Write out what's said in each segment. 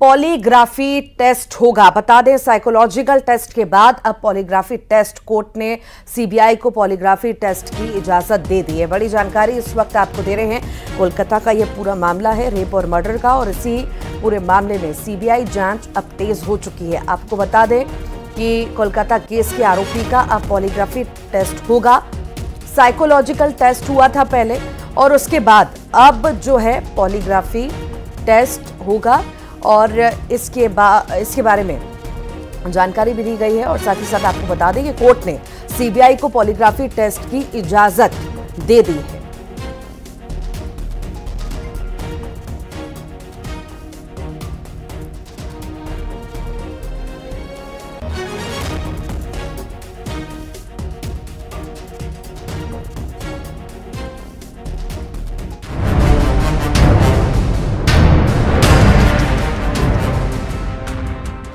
Polygraphy test होगा। बता दें, साइकोलॉजिकल टेस्ट के बाद अब पॉलीग्राफी टेस्ट, कोर्ट ने सीबीआई को पॉलीग्राफी टेस्ट की इजाजत दे दी है। बड़ी जानकारी इस वक्त आपको दे रहे हैं। कोलकाता का यह पूरा मामला है रेप और मर्डर का, और इसी पूरे मामले में सीबीआई जांच अब तेज हो चुकी है। आपको बता दें कि कोलकाता केस के आरोपी का अब पॉलीग्राफी टेस्ट होगा। साइकोलॉजिकल टेस्ट हुआ था पहले, और उसके बाद अब जो है पॉलीग्राफी टेस्ट होगा, और इसके बारे में जानकारी भी दी गई है। और साथ ही साथ आपको बता दें कि कोर्ट ने सीबीआई को पॉलीग्राफी टेस्ट की इजाजत दे दी है।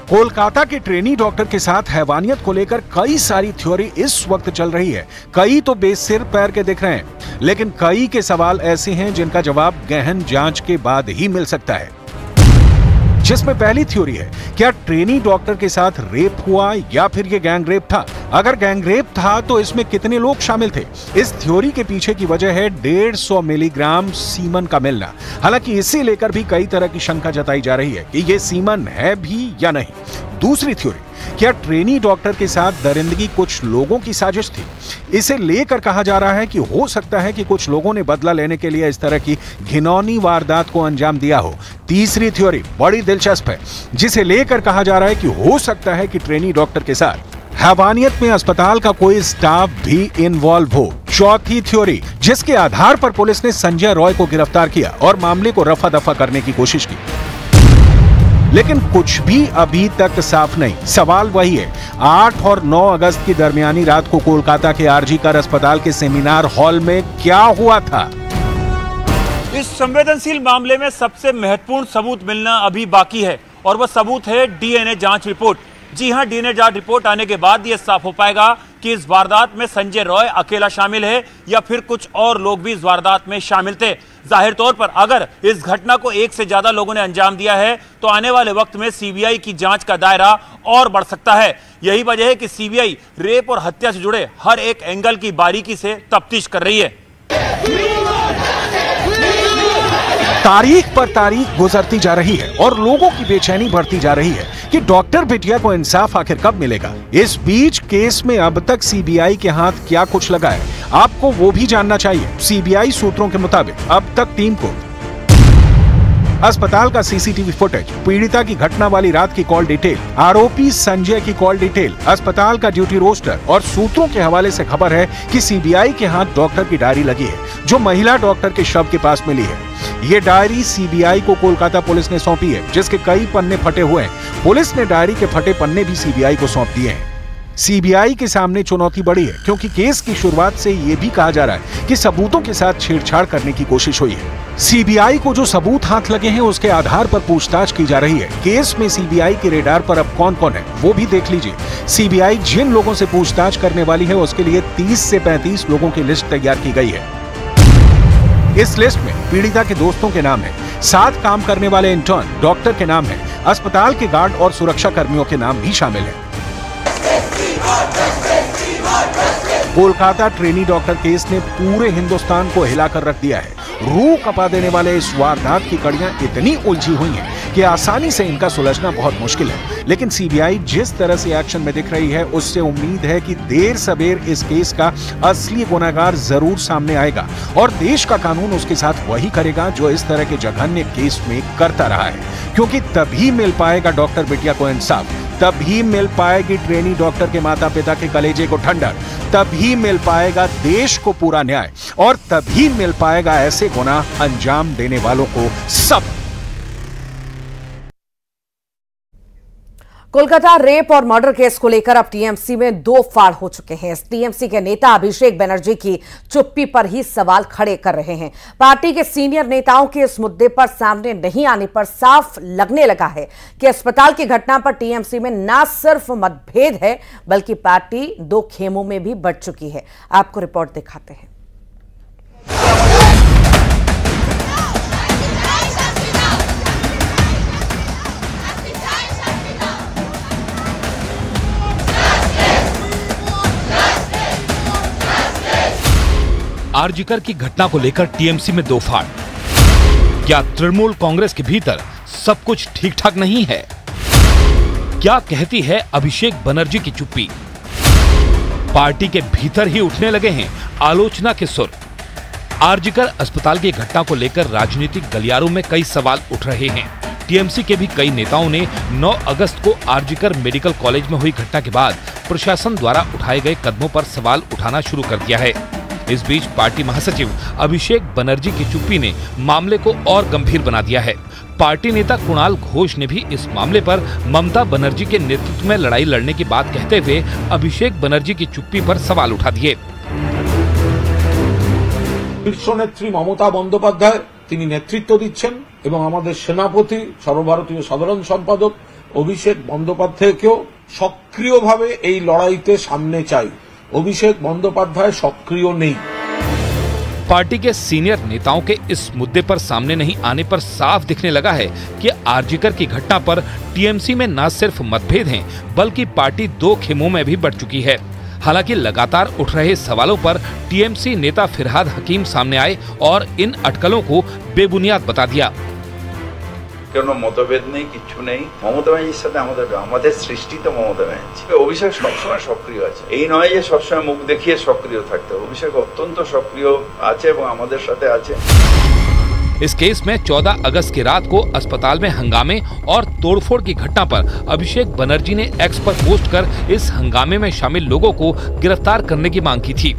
कोलकाता के ट्रेनी डॉक्टर के साथ हैवानियत को लेकर कई सारी थ्योरी इस वक्त चल रही है। कई तो बेसिर पैर के दिख रहे हैं, लेकिन कई के सवाल ऐसे हैं जिनका जवाब गहन जांच के बाद ही मिल सकता है। जिसमें पहली थ्योरी है, क्या ट्रेनी डॉक्टर के साथ रेप हुआ या फिर ये गैंग रेप था? अगर गैंग रेप था तो इसमें कितने लोग शामिल थे? इस थ्योरी के पीछे की वजह है 150 मिलीग्राम सीमन का मिलना। हालांकि इसे लेकर भी कई तरह की शंका जताई जा रही है कि ये सीमन है भी या नहीं। दूसरी थ्योरी, क्या ट्रेनी डॉक्टर के साथ दरिंदगी कुछ लोगों की साजिश थी? इसे लेकर कहा जा रहा है कि हो सकता है कि कुछ लोगों ने बदला लेने के लिए इस तरह की घिनौनी वारदात को अंजाम दिया हो। तीसरी थ्योरी बड़ी दिलचस्प है, जिसे लेकर कहा जा रहा है कि हो सकता है कि ट्रेनी डॉक्टर के साथ हैवानियत में अस्पताल का कोई स्टाफ भी इन्वॉल्व हो। चौथी थ्योरी, जिसके आधार पर पुलिस ने संजय रॉय को गिरफ्तार किया और मामले को रफा दफा करने की कोशिश की, लेकिन कुछ भी अभी तक साफ नहीं। सवाल वही है, 8 और 9 अगस्त की दरमियानी रात को कोलकाता के आरजी कर अस्पताल के सेमिनार हॉल में क्या हुआ था? इस संवेदनशील मामले में सबसे महत्वपूर्ण सबूत मिलना अभी बाकी है, और वह सबूत है डीएनए जांच रिपोर्ट। जी हां, डीएनए जांच रिपोर्ट आने के बाद यह साफ हो पाएगा कि इस वारदात में संजय रॉय अकेला शामिल है या फिर कुछ और लोग भी इस वारदात में शामिल थे। जाहिर तौर पर अगर इस घटना को एक से ज्यादा लोगों ने अंजाम दिया है तो आने वाले वक्त में सीबीआई की जांच का दायरा और बढ़ सकता है। यही वजह है कि सीबीआई रेप और हत्या से जुड़े हर एक एंगल की बारीकी से तफ्तीश कर रही है। तारीख पर तारीख गुजरती जा रही है और लोगों की बेचैनी बढ़ती जा रही है कि डॉक्टर बिटिया को इंसाफ आखिर कब मिलेगा। इस बीच केस में अब तक सीबीआई के हाथ क्या कुछ लगा है, आपको वो भी जानना चाहिए। सीबीआई सूत्रों के मुताबिक अब तक टीम को अस्पताल का सीसीटीवी फुटेज, पीड़िता की घटना वाली रात की कॉल डिटेल, आरोपी संजय की कॉल डिटेल, अस्पताल का ड्यूटी रोस्टर और सूत्रों के हवाले से खबर है कि सीबीआई के हाथ डॉक्टर की डायरी लगी है, जो महिला डॉक्टर के शव के पास मिली है। ये डायरी सीबीआई को कोलकाता पुलिस ने सौंपी है, जिसके कई पन्ने फटे हुए हैं। पुलिस ने डायरी के फटे पन्ने भी सीबीआई को सौंप दिए हैं। सीबीआई के सामने चुनौती बड़ी है, क्योंकि केस की शुरुआत से यह भी कहा जा रहा है कि सबूतों के साथ छेड़छाड़ करने की कोशिश हुई है। सीबीआई को जो सबूत हाथ लगे हैं उसके आधार पर पूछताछ की जा रही है। केस में सीबीआई के रेडार पर अब कौन कौन है वो भी देख लीजिए। सीबीआई जिन लोगों से पूछताछ करने वाली है उसके लिए 30 से 35 लोगों की लिस्ट तैयार की गई है। इस लिस्ट में पीड़िता के दोस्तों के नाम है, साथ काम करने वाले इंटर्न, डॉक्टर के नाम है, अस्पताल के गार्ड और सुरक्षा कर्मियों के नाम भी शामिल है। कोलकाता ट्रेनी डॉक्टर केस ने पूरे हिंदुस्तान को हिलाकर रख दिया है। रूह कपा देने वाले इस वारदात की कड़ियां इतनी उलझी हुई हैं कि आसानी से इनका सुलझना बहुत मुश्किल है। लेकिन सीबीआई जिस तरह से एक्शन में दिख रही है, उससे उम्मीद है कि देर सबेर इस केस का असली गुनहगार जरूर सामने आएगा, और देश का कानून उसके साथ वही करेगा जो इस तरह के जघन्य केस में करता रहा है। क्योंकि तभी मिल पाएगा डॉक्टर बिटिया को इंसाफ, तभी मिल पाएगी ट्रेनी डॉक्टर के माता पिता के कलेजे को ठंडक, तभी मिल पाएगा देश को पूरा न्याय, और तभी मिल पाएगा ऐसे गुनाह अंजाम देने वालों को सब। कोलकाता रेप और मर्डर केस को लेकर अब टीएमसी में 2 फाड़ हो चुके हैं। टीएमसी के नेता अभिषेक बनर्जी की चुप्पी पर ही सवाल खड़े कर रहे हैं। पार्टी के सीनियर नेताओं के इस मुद्दे पर सामने नहीं आने पर साफ लगने लगा है कि अस्पताल की घटना पर टीएमसी में न सिर्फ मतभेद है, बल्कि पार्टी 2 खेमों में भी बढ़ चुकी है। आपको रिपोर्ट दिखाते हैं। आरजीकर की घटना को लेकर टीएमसी में दो फाड़। क्या तृणमूल कांग्रेस के भीतर सब कुछ ठीक ठाक नहीं है? क्या कहती है अभिषेक बनर्जी की चुप्पी? पार्टी के भीतर ही उठने लगे हैं आलोचना के सुर। आरजीकर अस्पताल की घटना को लेकर राजनीतिक गलियारों में कई सवाल उठ रहे हैं। टीएमसी के भी कई नेताओं ने 9 अगस्त को आरजीकर मेडिकल कॉलेज में हुई घटना के बाद प्रशासन द्वारा उठाए गए कदमों पर सवाल उठाना शुरू कर दिया है। इस बीच पार्टी महासचिव अभिषेक बनर्जी की चुप्पी ने मामले को और गंभीर बना दिया है। पार्टी नेता कुणाल घोष ने भी इस मामले पर ममता बनर्जी के नेतृत्व में लड़ाई लड़ने की बात कहते हुए अभिषेक बनर्जी की चुप्पी पर सवाल उठा दिए। शीर्ष नेत्री ममता बंदोपाध्याय তিনি নেতৃত্ব দিচ্ছেন এবং আমাদের সেনাপতি সর্বভারতীয় সাধারণ সম্পাদক অভিষেক বন্দ্যোপাধ্যায়কেও সক্রিয়ভাবে এই লড়াইতে সামনে চাই। অভিষেক বন্দ্যোপাধ্যায় সক্রিয় নেই। पार्टी के सीनियर नेताओं के इस मुद्दे पर सामने नहीं आने पर साफ दिखने लगा है कि आरजीकर की घटना पर टीएमसी में न सिर्फ मतभेद हैं, बल्कि पार्टी दो खेमों में भी बढ़ चुकी है। हालांकि लगातार उठ रहे सवालों पर टीएमसी नेता फिरहाद हकीम सामने आए और इन अटकलों को बेबुनियाद बता दिया। কোনো মতভেদ নেই, কিছু নেই। মমতা ব্যানার্জির সাথে আমাদের সৃষ্টি তো মমতা ব্যানার্জি। অভিষেক সবসময় সক্রিয় আছে, এই নয় যে সবসময় মুখ দেখিয়ে সক্রিয় থাকতে। অভিষেক অত্যন্ত সক্রিয় আছে এবং আমাদের সাথে আছে। इस केस में 14 अगस्त की रात को अस्पताल में हंगामे और तोड़फोड़ की घटना पर अभिषेक बनर्जी ने एक्स पर पोस्ट कर इस हंगामे में शामिल लोगों को गिरफ्तार करने की मांग की थी।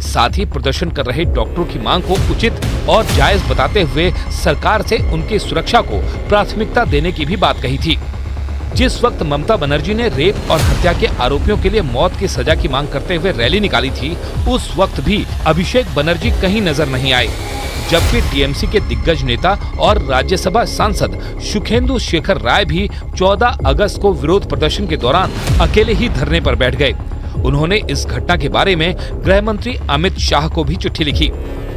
साथ ही प्रदर्शन कर रहे डॉक्टरों की मांग को उचित और जायज बताते हुए सरकार से उनकी सुरक्षा को प्राथमिकता देने की भी बात कही थी। जिस वक्त ममता बनर्जी ने रेप और हत्या के आरोपियों के लिए मौत की सजा की मांग करते हुए रैली निकाली थी, उस वक्त भी अभिषेक बनर्जी कहीं नजर नहीं आए। जबकि टीएमसी के दिग्गज नेता और राज्यसभा सांसद सुखेंदु शेखर राय भी 14 अगस्त को विरोध प्रदर्शन के दौरान अकेले ही धरने पर बैठ गए। उन्होंने इस घटना के बारे में गृह मंत्री अमित शाह को भी चिट्ठी लिखी।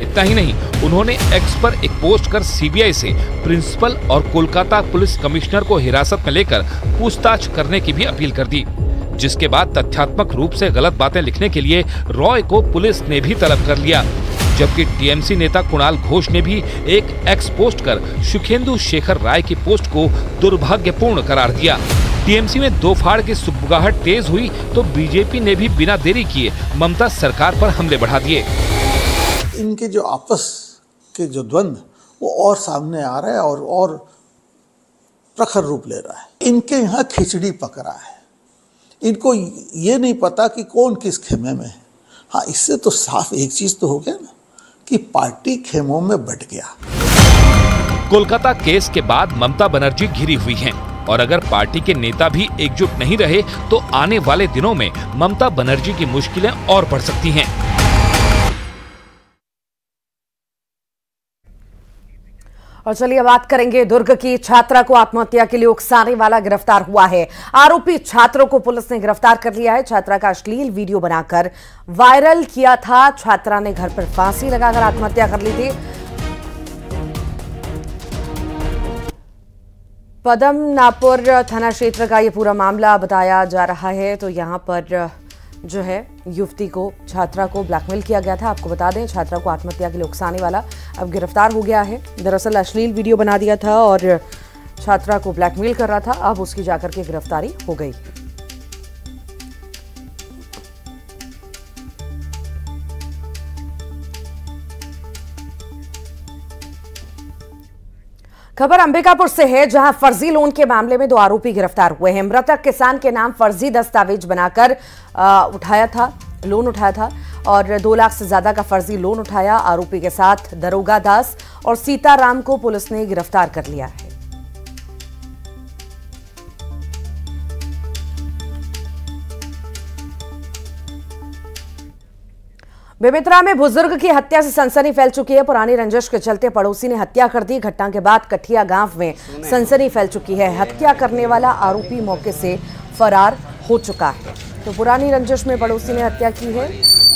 इतना ही नहीं, उन्होंने एक्स पर एक पोस्ट कर सीबीआई से प्रिंसिपल और कोलकाता पुलिस कमिश्नर को हिरासत में लेकर पूछताछ करने की भी अपील कर दी, जिसके बाद तथ्यात्मक रूप से गलत बातें लिखने के लिए रॉय को पुलिस ने भी तलब कर लिया। जबकि टीएमसी नेता कुणाल घोष ने भी एक एक्स पोस्ट कर सुखेंदु शेखर राय की पोस्ट को दुर्भाग्यपूर्ण करार दिया। टीएमसी में दो फाड़ की सुगबुगाहट तेज हुई तो बीजेपी ने भी बिना देरी किए ममता सरकार पर हमले बढ़ा दिए। इनके जो आपस के जो द्वंद्व वो और सामने आ रहा है और प्रखर रूप ले रहा है। इनके यहाँ खिचड़ी पक रहा है, इनको ये नहीं पता कि कौन किस खेमे में है। हाँ, इससे तो साफ एक चीज तो हो गया ना कि पार्टी खेमों में बट गया। कोलकाता केस के बाद ममता बनर्जी घिरी हुई हैं और अगर पार्टी के नेता भी एकजुट नहीं रहे तो आने वाले दिनों में ममता बनर्जी की मुश्किलें और बढ़ सकती हैं। और चलिए बात करेंगे दुर्ग की। छात्रा को आत्महत्या के लिए उकसाने वाला गिरफ्तार हुआ है। आरोपी छात्रों को पुलिस ने गिरफ्तार कर लिया है। छात्रा का अश्लील वीडियो बनाकर वायरल किया था। छात्रा ने घर पर फांसी लगाकर आत्महत्या कर ली थी। पदमनापुर थाना क्षेत्र का ये पूरा मामला बताया जा रहा है। तो यहां पर जो है युवती को, छात्रा को ब्लैकमेल किया गया था। आपको बता दें, छात्रा को आत्महत्या के लिए उकसाने वाला अब गिरफ्तार हो गया है। दरअसल अश्लील वीडियो बना दिया था और छात्रा को ब्लैकमेल कर रहा था। अब उसकी जाकर के गिरफ्तारी हो गई। खबर अंबिकापुर से है, जहां फर्जी लोन के मामले में दो आरोपी गिरफ्तार हुए हैं। मृतक किसान के नाम फर्जी दस्तावेज बनाकर लोन उठाया था और 2 लाख से ज्यादा का फर्जी लोन उठाया। आरोपी के साथ दरोगा दास और सीताराम को पुलिस ने गिरफ्तार कर लिया है। बेमेतरा में बुजुर्ग की हत्या से सनसनी फैल चुकी है। पुरानी रंजिश के चलते पड़ोसी ने हत्या कर दी। घटना के बाद कठिया गांव में सनसनी फैल चुकी है। हत्या करने वाला आरोपी मौके से फरार हो चुका है। तो पुरानी रंजिश में पड़ोसी ने हत्या की है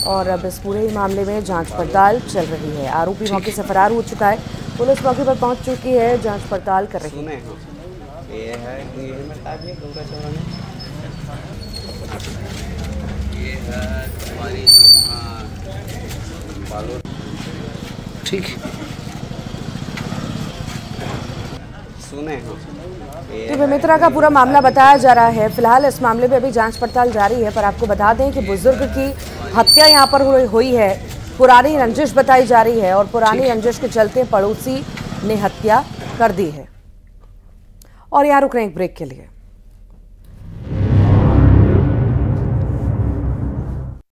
और अब इस पूरे मामले में जांच पड़ताल चल रही है। आरोपी मौके से फरार हो चुका है। पुलिस मौके पर पहुंच चुकी है, जांच पड़ताल कर रही है। ठीक सुने हो तो बेमित्रा का पूरा मामला बताया जा रहा है। फिलहाल इस मामले में अभी जांच पड़ताल जारी है, पर आपको बता दें कि बुजुर्ग की हत्या यहां पर हुई है। पुरानी रंजिश बताई जा रही है और पुरानी रंजिश के चलते पड़ोसी ने हत्या कर दी है। और यहाँ रुक रहे हैं एक ब्रेक के लिए।